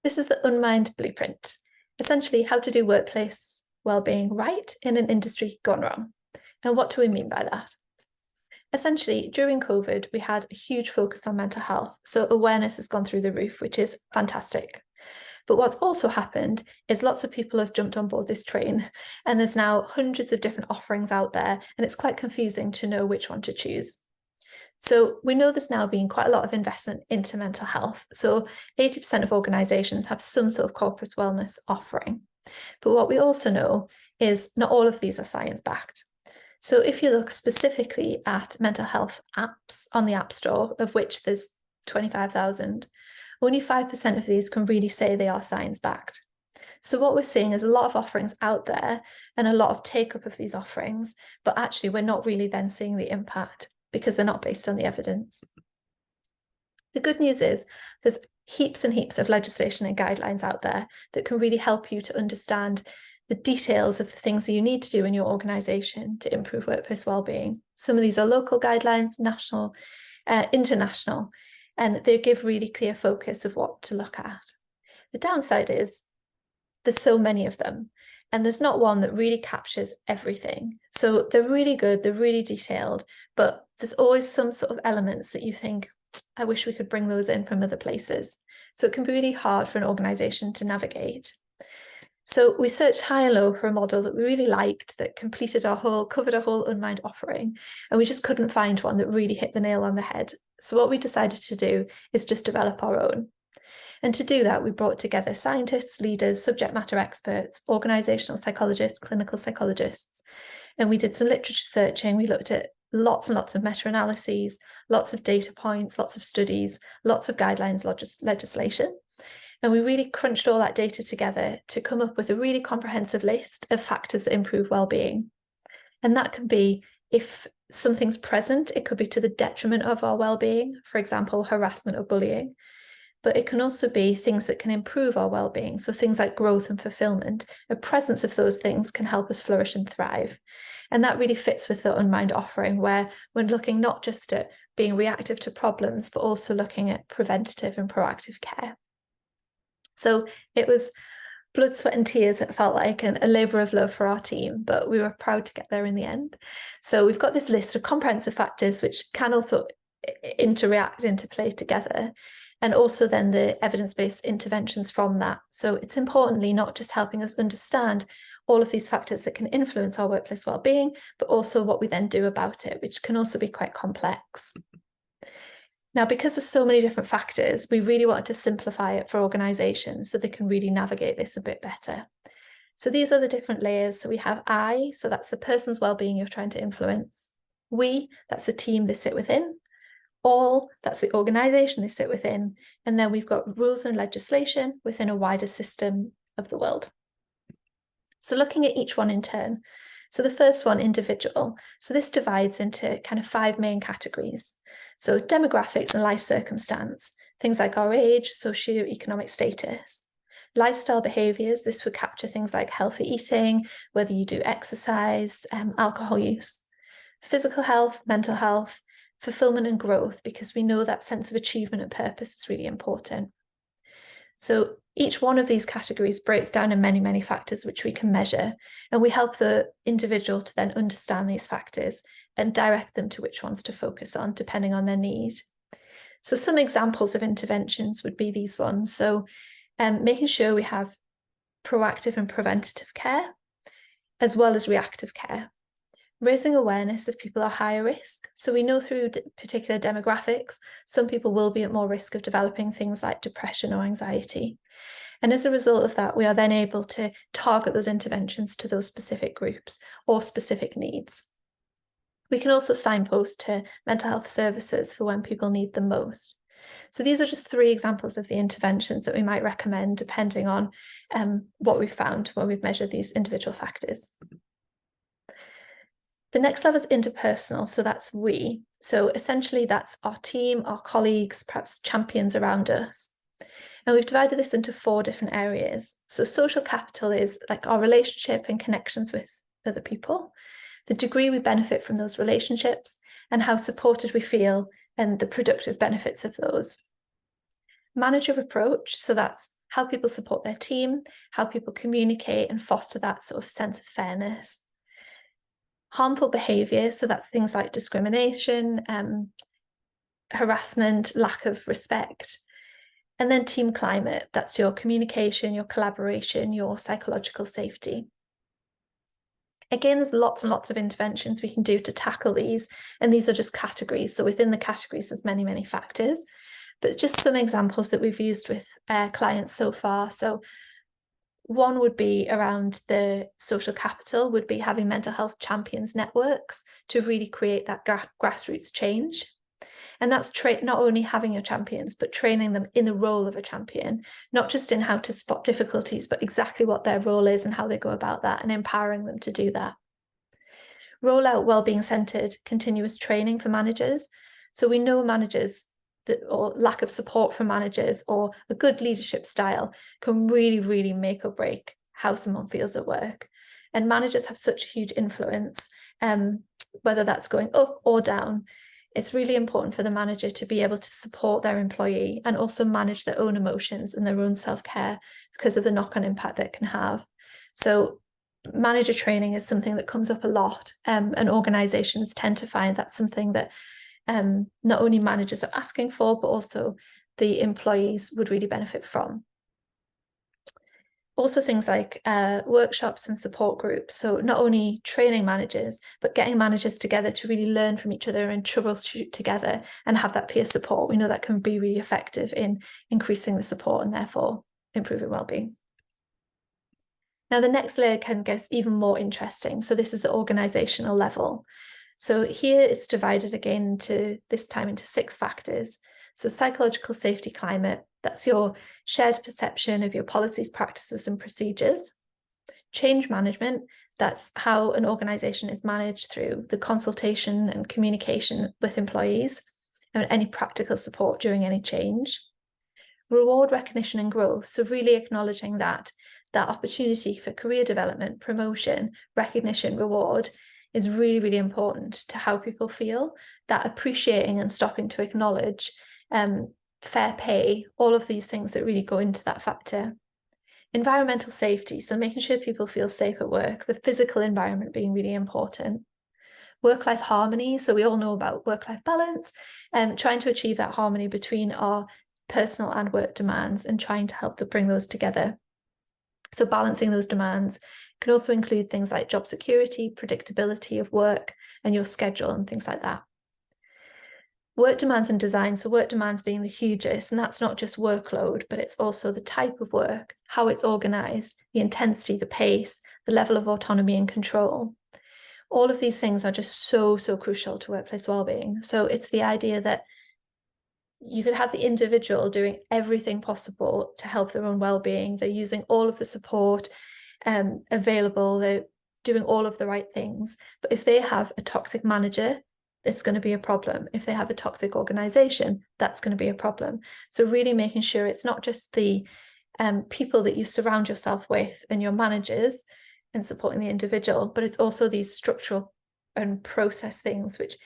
This is the Unmind Blueprint, essentially how to do workplace wellbeing right in an industry gone wrong. And what do we mean by that? Essentially, during COVID, we had a huge focus on mental health, so awareness has gone through the roof, which is fantastic. But what's also happened is lots of people have jumped on board this train, and there's now hundreds of different offerings out there, and it's quite confusing to know which one to choose. So we know there's now been quite a lot of investment into mental health. So 80% of organisations have some sort of corporate wellness offering. But what we also know is not all of these are science-backed. So if you look specifically at mental health apps on the App Store, of which there's 25,000, only 5% of these can really say they are science-backed. So what we're seeing is a lot of offerings out there and a lot of take-up of these offerings, but actually we're not really then seeing the impact because they're not based on the evidence. The good news is there's heaps and heaps of legislation and guidelines out there that can really help you to understand the details of the things that you need to do in your organisation to improve workplace wellbeing. Some of these are local guidelines, national, international, and they give really clear focus of what to look at. The downside is there's so many of them, and there's not one that really captures everything. So they're really good, they're really detailed, but there's always some sort of elements that you think, I wish we could bring those in from other places. So it can be really hard for an organisation to navigate. So we searched high and low for a model that we really liked, that covered our whole Unmind offering, and we just couldn't find one that really hit the nail on the head. So what we decided to do is just develop our own. And to do that, we brought together scientists, leaders, subject matter experts, organisational psychologists, clinical psychologists, and we did some literature searching. We looked at lots and lots of meta-analyses, lots of data points, lots of studies, lots of guidelines, legislation. And we really crunched all that data together to come up with a really comprehensive list of factors that improve well-being. And that can be, if something's present, it could be to the detriment of our well-being, for example, harassment or bullying. But it can also be things that can improve our well-being. So things like growth and fulfillment. A presence of those things can help us flourish and thrive. And that really fits with the Unmind offering, where we're looking not just at being reactive to problems, but also looking at preventative and proactive care. So it was blood, sweat and tears, it felt like, and a labour of love for our team, but we were proud to get there in the end. So we've got this list of comprehensive factors which can also interplay together, and also then the evidence-based interventions from that. So it's importantly not just helping us understand all of these factors that can influence our workplace well-being, but also what we then do about it, which can also be quite complex. Now, because there's so many different factors, we really wanted to simplify it for organisations so they can really navigate this a bit better. So these are the different layers. So we have I, so that's the person's well-being you're trying to influence. We, that's the team they sit within. All, that's the organisation they sit within. And then we've got rules and legislation within a wider system of the world. So looking at each one in turn. So the first one, individual. So this divides into kind of 5 main categories. So demographics and life circumstance, things like our age, socioeconomic status. Lifestyle behaviours, this would capture things like healthy eating, whether you do exercise, alcohol use. Physical health, mental health, fulfillment and growth, because we know that sense of achievement and purpose is really important. So each one of these categories breaks down in many, many factors which we can measure, and we help the individual to then understand these factors and direct them to which ones to focus on, depending on their need. So some examples of interventions would be these ones. So making sure we have proactive and preventative care, as well as reactive care. Raising awareness if people are higher risk. So we know through particular demographics, some people will be at more risk of developing things like depression or anxiety. And as a result of that, we are then able to target those interventions to those specific groups or specific needs. We can also signpost to mental health services for when people need them most. So these are just 3 examples of the interventions that we might recommend depending on what we've found when we've measured these individual factors. The next level is interpersonal, so that's we. So essentially that's our team, our colleagues, perhaps champions around us. And we've divided this into 4 different areas. So social capital is like our relationship and connections with other people, the degree we benefit from those relationships, and how supported we feel and the productive benefits of those. Manager approach, so that's how people support their team, how people communicate and foster that sort of sense of fairness. Harmful behaviour, so that's things like discrimination, harassment, lack of respect. And then team climate, that's your communication, your collaboration, your psychological safety. Again, there's lots and lots of interventions we can do to tackle these, and these are just categories. So within the categories, there's many, many factors, but just some examples that we've used with clients so far. So one would be around the social capital, would be having mental health champions networks to really create that grassroots change. And that's not only having your champions, but training them in the role of a champion, not just in how to spot difficulties, but exactly what their role is and how they go about that, and empowering them to do that. Roll out wellbeing centered continuous training for managers. So we know managers or lack of support from managers or a good leadership style can really, really make or break how someone feels at work. And managers have such a huge influence, whether that's going up or down. It's really important for the manager to be able to support their employee and also manage their own emotions and their own self-care because of the knock-on impact that it can have. So manager training is something that comes up a lot, and organizations tend to find that's something that not only managers are asking for, but also the employees would really benefit from. Also things like workshops and support groups. So not only training managers, but getting managers together to really learn from each other and troubleshoot together and have that peer support. We know that can be really effective in increasing the support and therefore improving wellbeing. Now the next layer can get even more interesting. So this is the organizational level. So here it's divided again this time into 6 factors. So psychological safety climate, that's your shared perception of your policies, practices, and procedures. Change management, that's how an organization is managed through the consultation and communication with employees and any practical support during any change. Reward, recognition, and growth, so really acknowledging that opportunity for career development, promotion, recognition, reward is really, really important to how people feel, that appreciating and stopping to acknowledge fair pay, all of these things that really go into that factor. Environmental safety, so making sure people feel safe at work, the physical environment being really important. Work-life harmony, so we all know about work-life balance, and trying to achieve that harmony between our personal and work demands and trying to help them bring those together. So balancing those demands can also include things like job security, predictability of work and your schedule and things like that. Work demands and design, so work demands being the hugest, and that's not just workload, but it's also the type of work, how it's organised, the intensity, the pace, the level of autonomy and control. All of these things are just so, so crucial to workplace wellbeing. So it's the idea that you could have the individual doing everything possible to help their own well-being. They're using all of the support available, they're doing all of the right things. But if they have a toxic manager, it's going to be a problem. If they have a toxic organization, that's going to be a problem. So really making sure it's not just the people that you surround yourself with and your managers and supporting the individual, but it's also these structural and process things which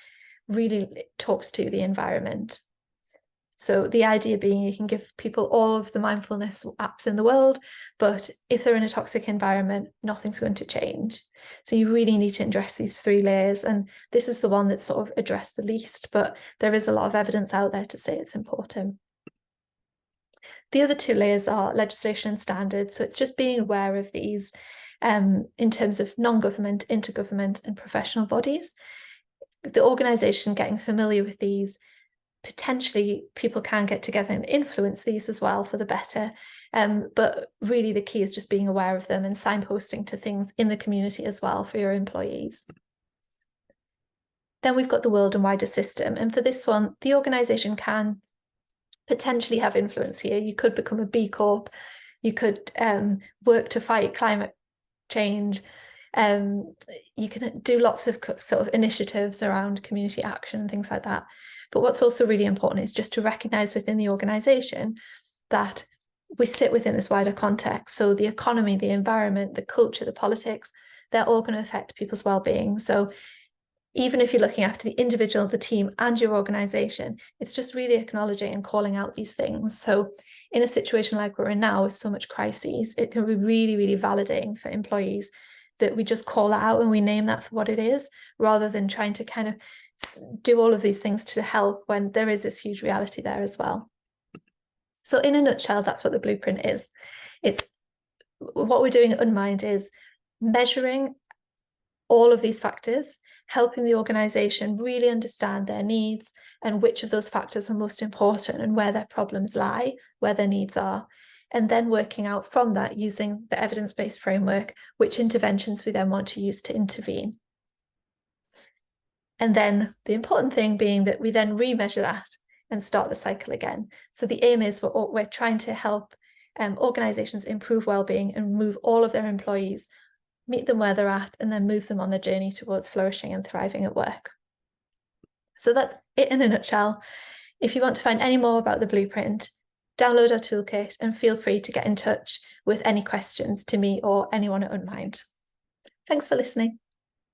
really talks to the environment. So the idea being you can give people all of the mindfulness apps in the world, but if they're in a toxic environment, nothing's going to change. So you really need to address these 3 layers. And this is the one that's sort of addressed the least, but there is a lot of evidence out there to say it's important. The other 2 layers are legislation and standards. So it's just being aware of these in terms of non-government, intergovernment, and professional bodies. The organisation getting familiar with these, potentially people can get together and influence these as well for the better. But really the key is just being aware of them and signposting to things in the community as well for your employees. Then we've got the world and wider system. And for this one, the organisation can potentially have influence here. You could become a B Corp. You could work to fight climate change. You can do lots of sort of initiatives around community action and things like that. But what's also really important is just to recognise within the organisation that we sit within this wider context. So the economy, the environment, the culture, the politics, they're all going to affect people's well-being. So even if you're looking after the individual, the team, and your organization, it's just really acknowledging and calling out these things. So in a situation like we're in now with so much crises, it can be really, really validating for employees that we just call that out and we name that for what it is, rather than trying to kind of do all of these things to help when there is this huge reality there as well. So in a nutshell, that's what the blueprint is. It's what we're doing at Unmind is measuring all of these factors, helping the organization really understand their needs and which of those factors are most important and where their problems lie, where their needs are, and then working out from that, using the evidence-based framework, which interventions we then want to use to intervene. And then the important thing being that we then remeasure that and start the cycle again. So the aim is we're trying to help organizations improve well-being and move all of their employees, meet them where they're at, and then move them on the journey towards flourishing and thriving at work. So that's it in a nutshell. If you want to find any more about the blueprint, download our toolkit and feel free to get in touch with any questions to me or anyone at Unmind. Thanks for listening.